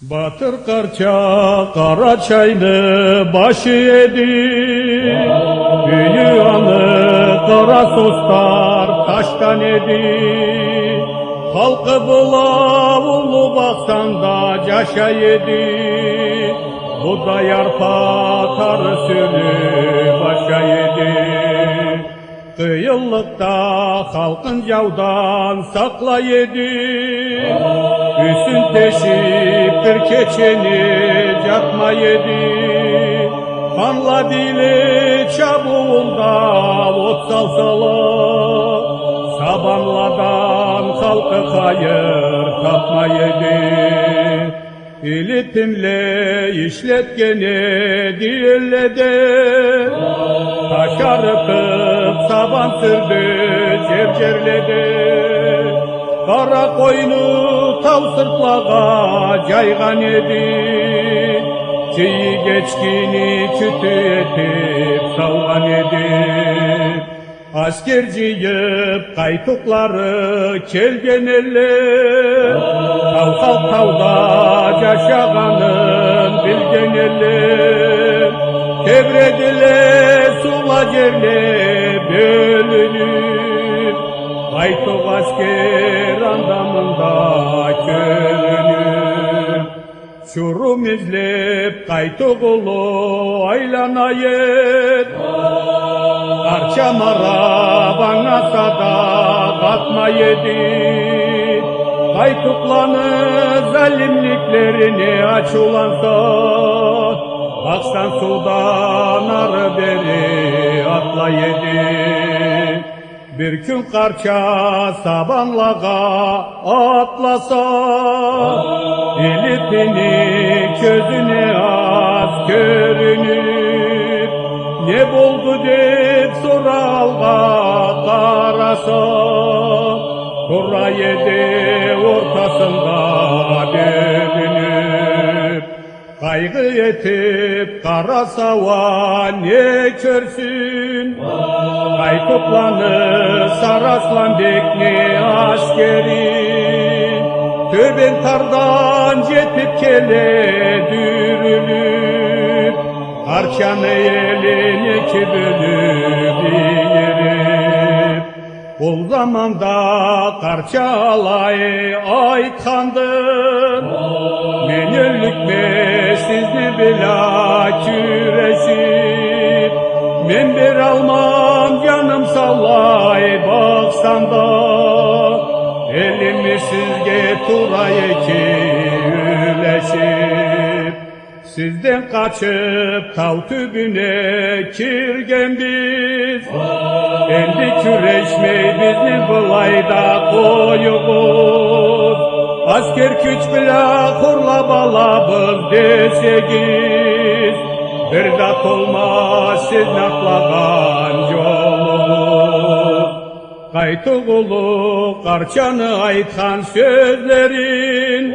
Batır karça kara çayını başı yedi, büyü anı kara soslar taştan yedi. Halkı bulavulu baksan da caşa yedi, bu da yarpa tarı sürü başa yedi. Kıyılıkta halkın yavdan sakla yedi, üstün teşip bir keçeni catma yedi. Kanla dili çabuğunda ot salsalı, sabanladan halkı hayır tapma yedi. İlipimle işletkeni dille de, taşarıkıp saban sürdü cevcerledi. Kara koynu tav sırtlağa caygan edi, çiğ geçkini kütü etip savgan edi. Askerciyip kaytukları kelgen eller, tav tavda yaşaganın bilgen eller. Tebredile sula cerle bölünüp, kaytuk asker andamında körünüp. Şurum izlep kaytuk ulu aylanayet, Arçamara bana sada katma yedi. Kaytuklanı zalimliklerini aç ulansa, baksan sudan arı beri atla yedi. Bir gün karça sabanlağa atlasa, ilipini közüne az körünüp, ne buldu deyip soralga karasa, kurra yedi ortasında dövünüp. Kaygı etip karasava ne körsün, kaytuklanı saraslan bekni askeri. Töben tardan yetip kele dürülüp, Arçanı eline ki bölüp yerip. O zamanda karça alay aykandın, men öllükme sizni bila küreşip. Men bir almam canım sallay baksan da, elimi sizge turayı ki üleşip. Sizden kaçıp tav tübüne kirgen biz, endi küreşmey bizni bulayda koyubuz. Asker küç bila kurla balabız desegiz, bir dat olmaz siz naklağan yolumuz. Kaytuk ulu karçanı aytkan sözlerin,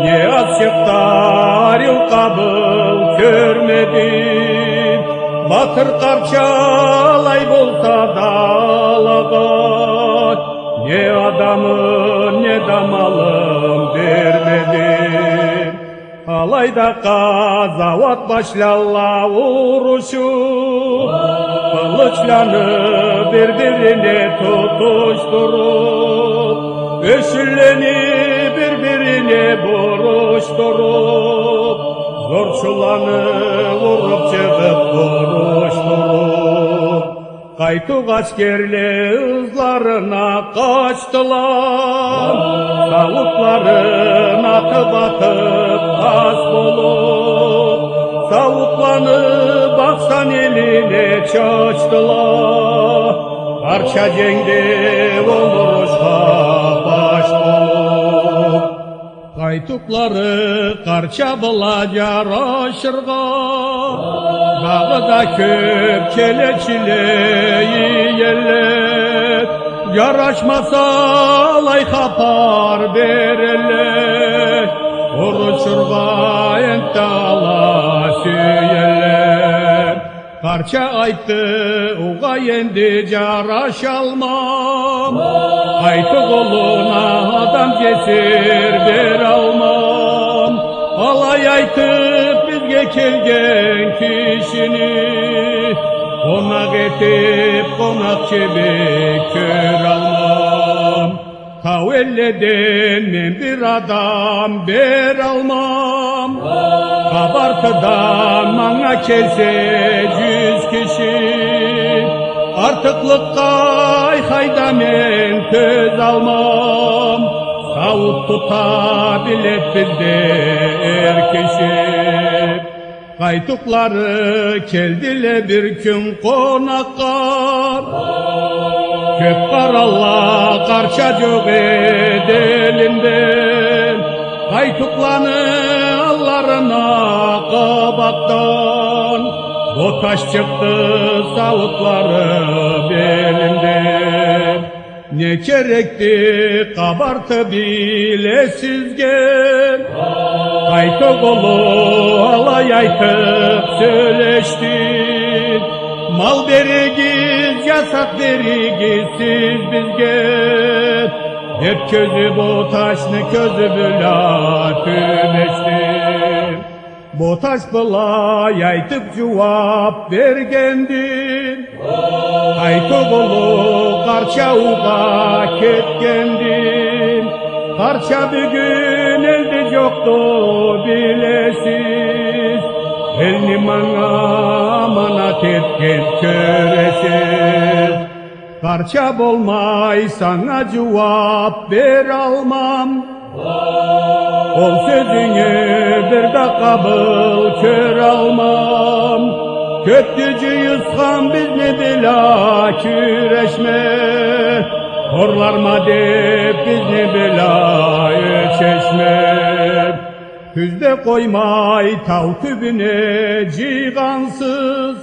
ne açıktar yıl kabul görmedin. Batır karçalay bolsa dağlagat, ne adamın ne damalım vermedin. Alayda kazavat başlarla vuruşu, kılıçlarını birbirine tutuşturup, öşülleni birbirine buruşturup, zorçulanı vurup çıkıp vuruşturup. Kaytuk askerle hızlarına kaçtılar, savukların atıp az bulup. Savuklanı baksan eline çaçtılar, karça cengde oluruşa baş bulup. Kaytukları karça bılacar aşırga, dağda köp keleçileyi yerler. Yaraşmasa alay kapar bererler, uruçurga entala süyeler. Karça aytı uğa yendi caraş almam, Aytı koluna adam kesir bir almam. Alay aytıp bizge kelgen kişini, konak etip konak çebek kör almam. Tavelleden men bir adam ber almam. Kabartıdan bana kelse 100 kişi, artıklıkka hayda men söz almam. Savut tutabilet bizde kişi. Kaytukları keldile bir gün konakka, köp karalla karşa yok edelinden. Kaytuklanı allarına kabaktan, o taş çıktı savutları belinden. Ne gerekti kabartı bilesizgen, kaytok olu alay aytıp söyleştik. Mal berigiz, yasak berigiz siz bizge. Hep közü bu taşını közü büla tümeştim. Bu taş bula yaytıp cevap vergendin. Kaytok olu karça uğa ketgendin. Karça bugün elde yoktu bilesiz. Elini bana amanat etken köresiz. Karça bolmay sana cevap ver almam. Ol sözünü bir de kabul kör almam. Köktücü yuskan bizni bila küreşme. Horlarma deyip bizni bila ölçeşme. Küzde koymay tav tübüne cigansız.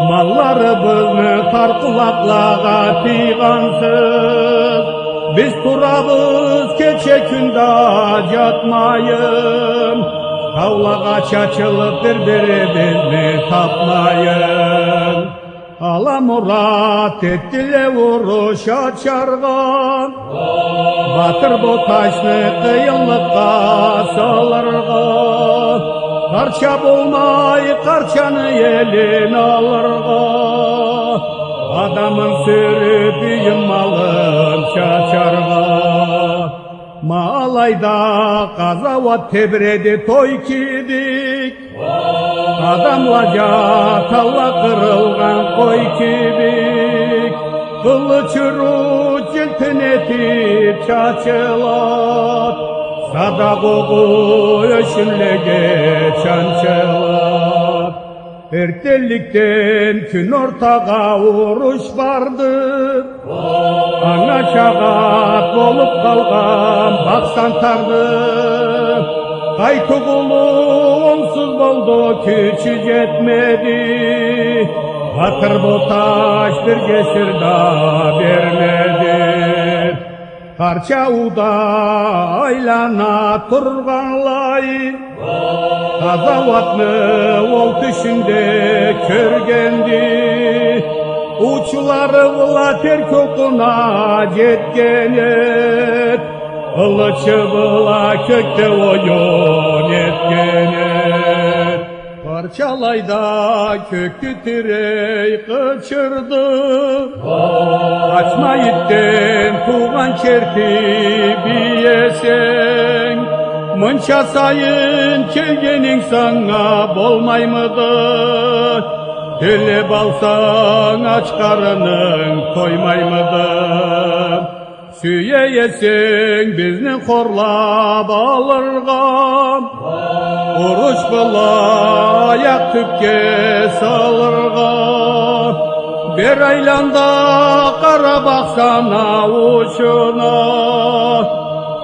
Mallarımızı tar kulaklığa pigansız. Biz turabız keçe künde yatmayın. Kavlağa çaçılıp birbirimizi tapmayın. Ala murat ettile vuruş açargan. Batır bu taşını kıyınlıkta salırgan. Karça bulmay karçanı elin alırgan. Adamın sürüp malın çaçargan. Malayda kazavat tebredi toy kidik. Adamlaca talla kırılgan koy kibik. Kılıç uruç ciltin etip çaçılat. Sadak oku öşünle geçen çelat. Ertelikten gün ortaga uruş vardır. Ana şagat olup kalgan baksan tardır. Kaytuk ulu onsuz boldu küçük yetmedi. Batır bu taş bir kesir da vermedi. Karça uda aylana turganlay. Kazavatlı ol düşünde körgendi. Uçları vula ter kokuna jetgenet. Kılıçı vula kökte oyun etgenet. Parçalayda kökü tirey kaçırdı. Açma itten tuğan çerti biyesen. Mınça sayın kelgenin sana bolmay mıdır? Döle balsan aç karının koymay mıdır? Süye yesen bizni horlap alırgam. Oruç kıla ayak tüpke salırgam. Bir aylanda kara baksana uçuna.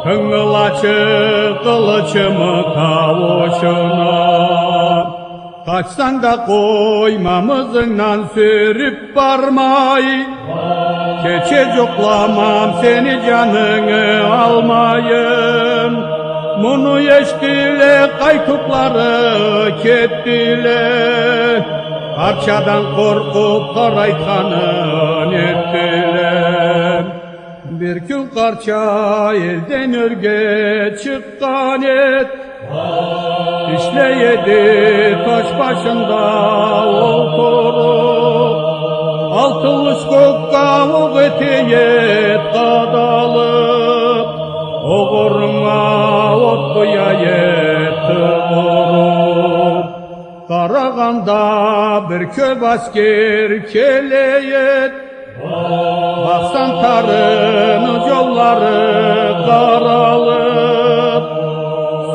Kıngıl açık kılıçımı kavuşuna. Kaçsan da koymamızından sürüp varmay. Keçe yoklamam seni canını almayın. Bunu yeştile kaytukları kettiler. Parçadan korkup karaytanın ettiler. Bir gün karça elden örge çıkkan et. İşleyedi taş başında oturup, altılış kavuk etiyet qadalıp, oğurma otluya yetti vurup. Qaraganda bir köp asker keleyet, baksan tarın yolları qaralıp,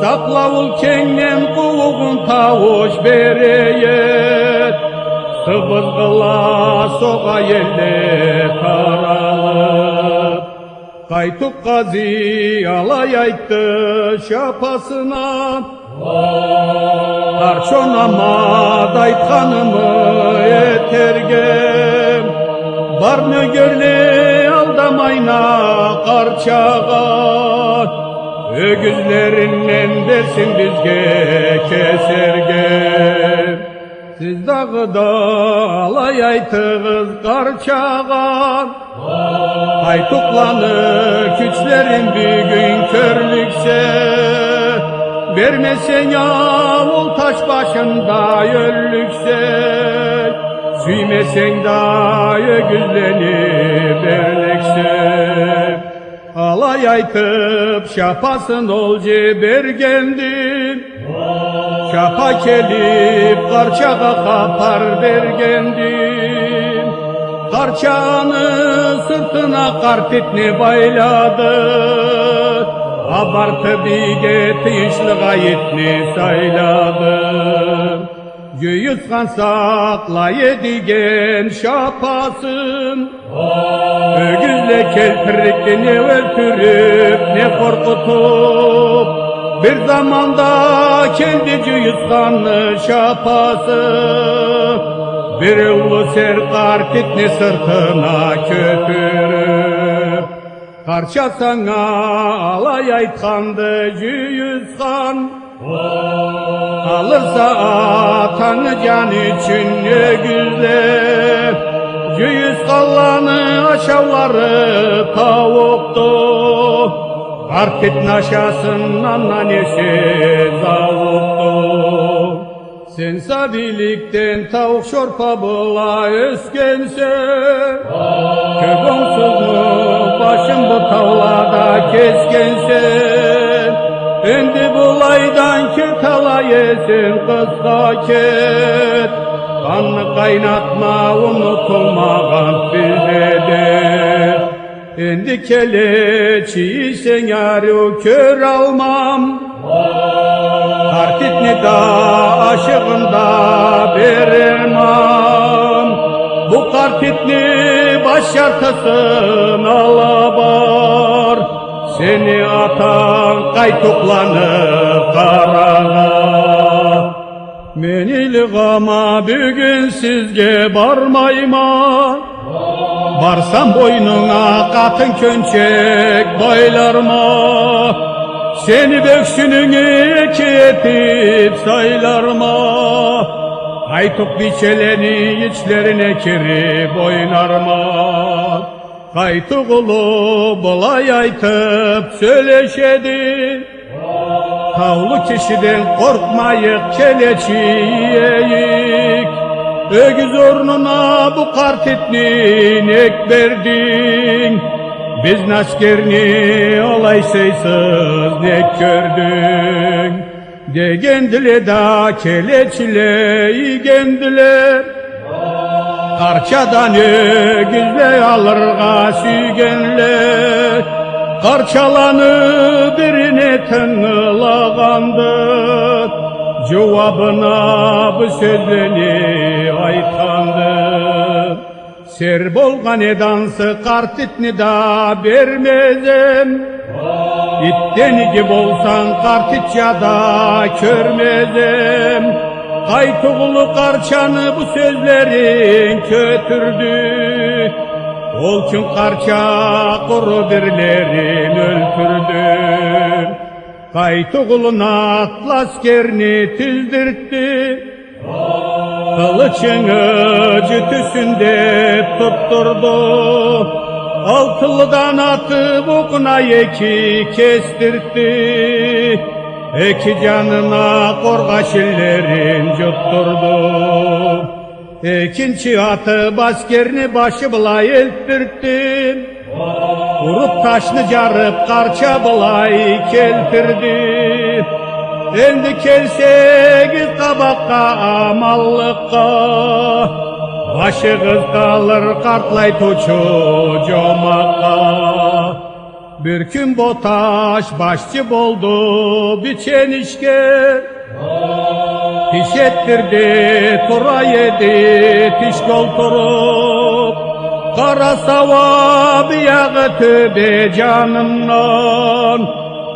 saklavul kengen kuluğun tavuş bereyet, sıvızgıla soğa yelle taralıp. Qaytup qazi alay aytdı şapasına, Arçonama daytkanımı etergem, bar nögörle aldamayna qarçağa, ögüzlerinden dersin bizge kesergem. Siz dağıda alay aytığız qarçağa, Qaytuklanır küçlerin bir gün körlükse, vermesen yavul taş başında yöllükse, süymesen da ögüzlenip erlekse. Alay aytıp şapasın olcu bergendin, şapa kelip qarçağa kapar bergendin. Qarçağını sırtına kartitni bayladı, abartı bige tıyışlı gayetni sayladı. Yüyüzgan sakla yedigen şapasın, ögüzle keltirikli ne öldürüp ne korkutup, bir zamanda kendi yüyüzganlı şapası, bir ulu serkar titni sırtına kötürüp. Qarça sana alay aytkandı yüyüzgan, alırsa atanı can için ögüzle, yüyüzganlanı aşavları tavuktu, Qartitni aşasın annanesi zavuktu. Sen sadilikten tavuk şorpa bula öskense, köponsuz mu başım bu tavlada keskense, endi bulaydan ket alayesin kızga ket, kanını kaynatma unutulmagan bizdedir. Endi keleçi sen yarı kör almam, Qartitni da aşığında veremem. Bu Qartitni baş şartısın alabar, seni atan qaytuklanır qarağa. Men ilgama bugün sizge barmayma, barsam boynuna katın könçek baylarma, seni böksününü iki etip saylarma, Qaytuk biçeleni içlerine kirip oynarma. Qaytuk ulu bulay aytıp söyleşedi, tavlu kişiden korkmayıp keleçiyeyik, ögüz ornuna bu Qartitni nek verdin, biz naskerini olay saysız nek gördün. Degendile da keleçile igendiler, Qarçadan ögüzle alırga sügenler, Qarçalanı birine tınlağandı, cevabına bu sözleri aytandı. Ser bolgan edansı Qartitni da vermezem, İttenigi bolsan Qartitçada körmezem. Qaytuğulu Qarçanı bu sözlerin kötürdü, Olçun Qarça kuru birlerin öldürdü. Qaytuğulun atlas kerini tizdirtti, kılıçını cütüsünde tutturdu, altılıdan atıp okuna yeki kestirtti. iki canına korgaş illerin yutturdu. İkinci atı baskerini başı bulay elptirdi. Vurup taşını carıp karça bulay kelpirdi. Endi kelsegiz tabakka amallıkka, başıgız kalır kartlay tuçu jomakka. Bir gün botaş başçı boldu biçen işker, piş ettirdi tura yedi piş olturup, kara sava biyağı töbe canından,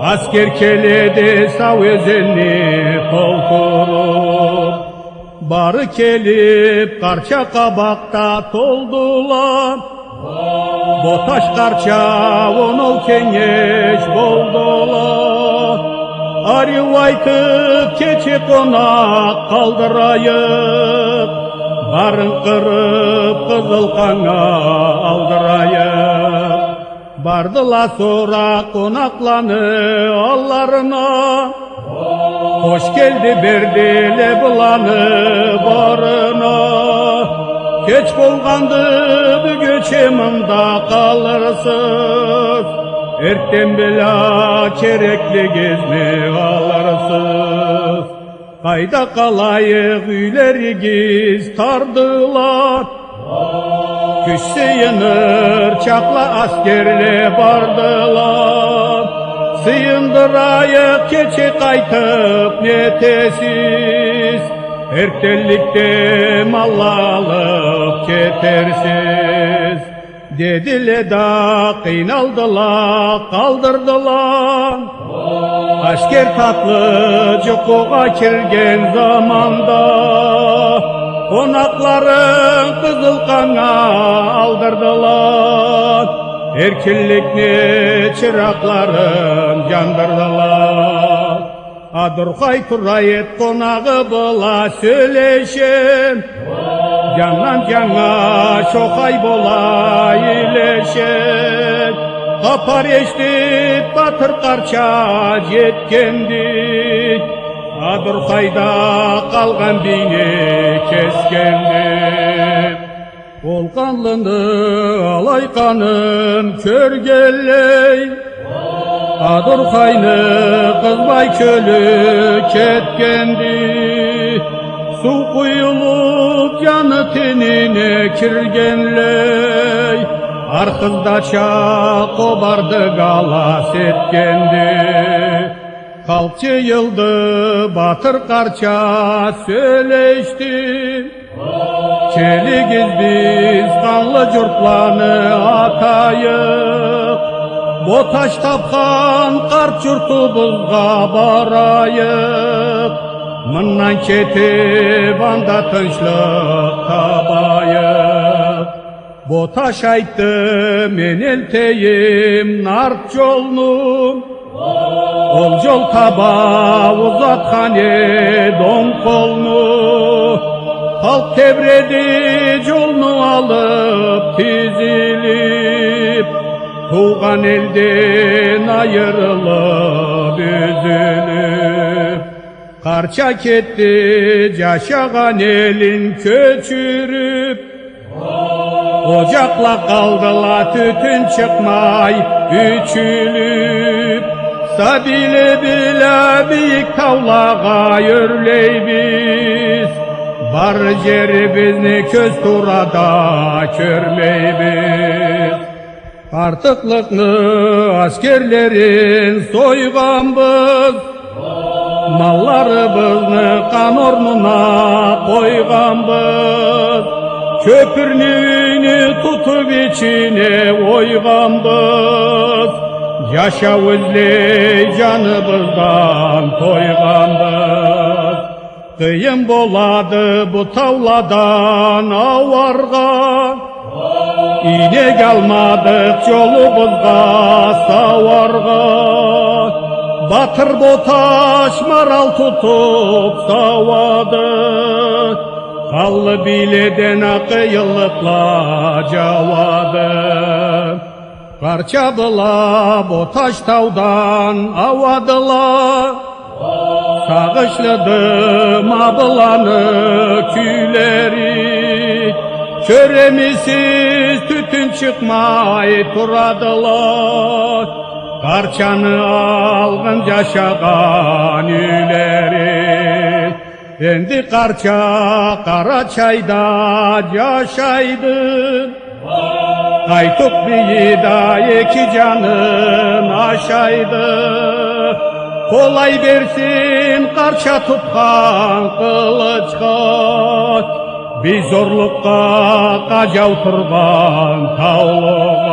asker keledi sav özünü tolturup. Barı kelip karça kabakta toldular, botaş karça onol kengeç boldular. Arı aytıp keçi konak kaldırayıp, barın kırıp kızıl kana aldırayıp. Bardılar sonra konaklanı allarına, hoş geldi berdi lebulanı barına. Geç bolgandı bu göçemimde kalırsız, erten bela kerekli gezme alırsız. Kayda kalayık üylerigiz tardılar, güç sıyınır çakla askerle bardılar. Sıyındırayıp keçi kaytıp netesiz, ertellikte mal alıp ketersiz. Dedile da kıynaldılar kaldırdılar, asker tatlı cukuğa kirgen zamanda. Konakların kızıl kana aldırdılar, erkillikni çırakların yandırdılar. Adurkay turayet konağı bola söyleşen, candan cana şokay bola iyileşen. Kapar eştit batır karça jetkendi, Adurkayda kalgan bini keskendi. Volkanlını alay kanın körgelley, Adurkayны kızbay kölü ketkendi. Su kuyulup canı tenine kirgenley, arkızdaça kobardı galas etkendi. Kalkçı yıldı batır karça söyleşti, çeligiz biz kanlı curtlanı atayık. Botaş tapkan kart yurtubuzga barayık, mınnan ketip anda tınçlık tabayık. Botaş aytdı men elteyim nart yolunu, ol jol taba uzatkan don kolunu. Halk tebredi jolunu alıp tizilip, tuğan elden ayrılıp üzülüp. Karça ketti yaşagan elin köçürüp, ocakla kaldıla tütün çıkmay üçülüp. Sabile bile büyük tavlağa yörley biz, bar bizni köz turada körmey biz. Artıklıklı askerlerin soygan biz, mallarımızı kan ornuna koygan biz. Köpürlüğünü tutup içine oygan biz, yaşa özley canımızdan toygan biz. Kıyım boladı bu tavladan avarga, İnek almadık yolumuzga savarga. Batır botaş maral tutup savadı, kallı bileden akıyılıkla cavadı. Karça bula botaş tavdan avadılar, Sağışladım ablanı küyleri, çöremisiz tütün çıkmay turadılar. Karçanı algınca şagan üleri, endi karça Karaçay'da yaşaydı. Kaytuk biyida iki canın aşaydı. Kolay versin karça tutkan kılıçka, bir zorlukka kacav turban tavluğa.